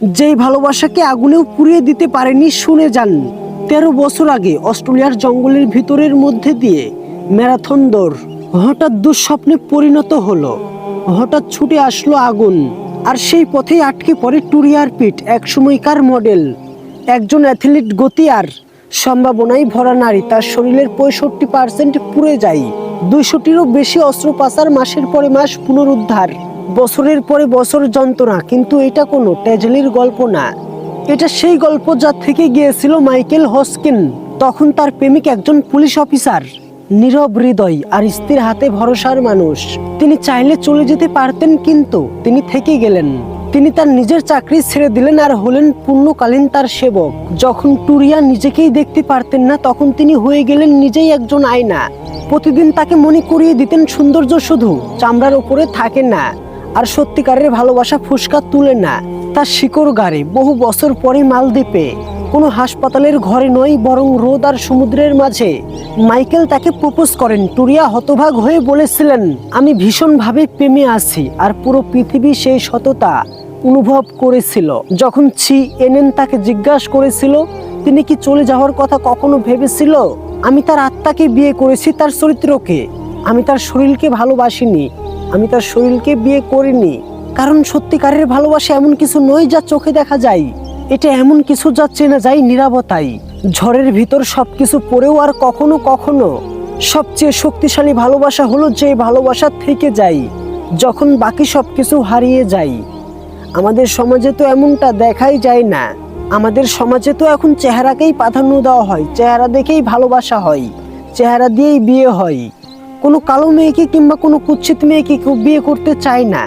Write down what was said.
যেই ভালোবাসাকে আগুনেও পুড়িয়ে দিতে পারেনি। শুনে যান, 13 বছর আগে অস্ট্রেলিয়ার জঙ্গলের ভিতরের মধ্যে দিয়ে ম্যারাথন দৌড় হঠাৎ দুঃস্বপ্নে পরিণত হলো। হঠাৎ ছুটে আসলো আগুন, আর সেই পথেই আটকে পড়ে টুরিয়ার পিট, এক সময়কার মডেল, একজন অ্যাথলিট, গতি আর সম্ভাবনায় ভরা নারী। তার শরীরের 65% পুড়ে যায়। 200টিরও বেশি অস্ত্রোপচার, মাসের পরে মাস পুনরুদ্ধার, বছরের পরে বছর যন্ত্রণা। কিন্তু এটা কোনো ট্র্যাজেডির গল্প না, এটা সেই গল্প যা থেকে গিয়েছিল মাইকেল হস্কিন। তখন তার প্রেমিক একজন পুলিশ অফিসার, নীরব হৃদয় আর স্ত্রীর হাতে ভরসার মানুষ। তিনি চাইলে চলে যেতে পারতেন, কিন্তু তিনি থেকে গেলেন। তিনি তার নিজের চাকরি ছেড়ে দিলেন আর হলেন পূর্ণকালীন তার সেবক। যখন টুরিয়া নিজেকেই দেখতে পারতেন না, তখন তিনি হয়ে গেলেন নিজেই একজন আয়না। প্রতিদিন তাকে মনে করিয়ে দিতেন সৌন্দর্য শুধু চামড়ার উপরে থাকে না, আর সত্যিকারের ভালোবাসা ফুসকা তুলে না। তার শিকড় গাড়ে বহু বছর পরে মালদ্বীপে, কোনো হাসপাতালের ঘরে নয়, বরং রোদ আর সমুদ্রের মাঝে। মাইকেল তাকে প্রপোজ করেন। টুরিয়া হতভাগ হয়ে বলেছিলেন, আমি ভীষণভাবে প্রেমে আছি। আর পুরো পৃথিবী সেই সততা অনুভব করেছিল। যখন CNN তাকে জিজ্ঞাসা করেছিল তিনি কি চলে যাওয়ার কথা কখনো ভেবেছিল, আমি তার আত্মাকে বিয়ে করেছি, তার চরিত্রকে। আমি তার শরীরকে ভালোবাসিনি, আমি তার শরীরকে বিয়ে করিনি। কারণ সত্যিকারের ভালোবাসা এমন কিছু নয় যা চোখে দেখা যায়, এটা এমন কিছু যা চেনা যায় নীরবতায়। ঝড়ের ভিতর সবকিছু পড়েও আর কখনো কখনো সবচেয়ে শক্তিশালী ভালোবাসা হলো যে ভালোবাসা থেকে যায় যখন বাকি সবকিছু হারিয়ে যায়। আমাদের সমাজে তো এমনটা দেখাই যায় না। আমাদের সমাজে তো এখন চেহারাকেই প্রাধান্য দেওয়া হয়, চেহারা দেখেই ভালোবাসা হয়, চেহারা দিয়েই বিয়ে হয়। কোনো কালো মেয়েকে কিংবা কোনো কুৎসিত মেয়েকে কেউ বিয়ে করতে চায় না।